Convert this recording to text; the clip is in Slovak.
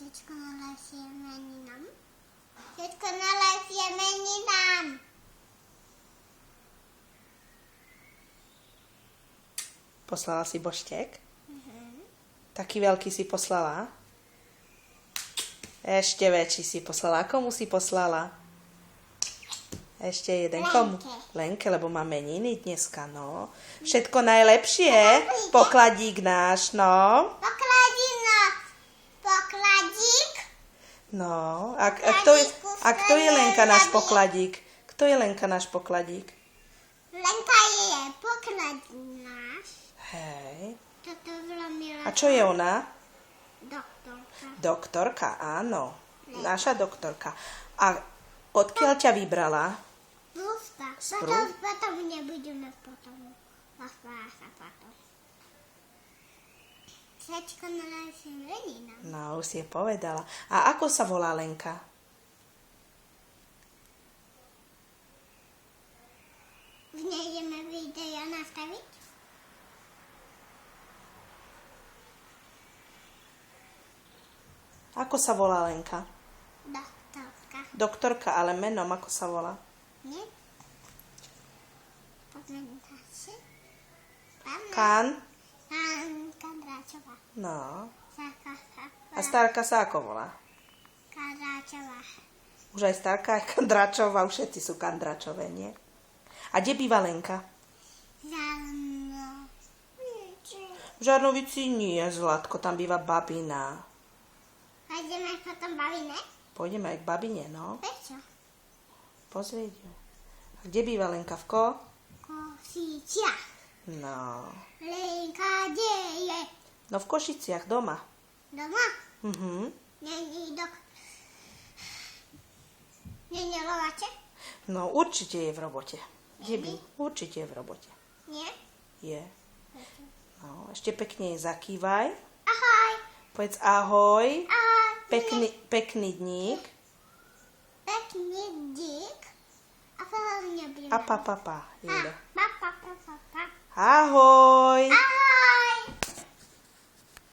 Všetko najlepšie meninám. Všetko najlepšie meninám. Poslala si boštek? Taký veľký si poslala? Ešte väčší si poslala. Komu si poslala? Ešte jeden. Komu? Lenke, lebo má meniny dneska, no. Všetko najlepšie. Pokladík náš, no. Pokladík. No. A kto je Lenka náš pokladík? Kto je Lenka náš pokladík? Lenka je pokladík náš. Hej. Toto bola milá. A čo je ona? Doktorka. Doktorka, áno. Naša doktorka. A odkiaľ ťa vybrala? Potom nebudeme potom. Všetko najlepšie meninám. No, už si je povedala. A ako sa volá Lenka? Už nejdeme video nastaviť? Ako sa volá Lenka? Doktorka. Doktorka, ale menom ako sa volá? Nie? Pamätáš? Kandráčová. No. A A starka sa ako volá? Kandráčová. Už aj starka, aj Kandračová, už všetci sú Kandračové, nie? A kde býva Lenka? V Žarnovici nie, Zlatko, tam býva babina. A ideme potom babine? Pôjdeme aj k babine, no. Prečo? Pozrieť ju. A kde býva Lenka? V Košiciach. No. Lenka, kde je? No v Košiciach, doma. Doma? Mhm. Nie robote? No určite je v robote. Kde by? Určite je v robote. Nie? Je. No, ešte pekne jej zakývaj. Ahoj. Povedz ahoj. Ahoj. Pekný dník. Pekný dík. A potom nebudeme. A pa. Julia. Pa. Ahoj. Ahoj.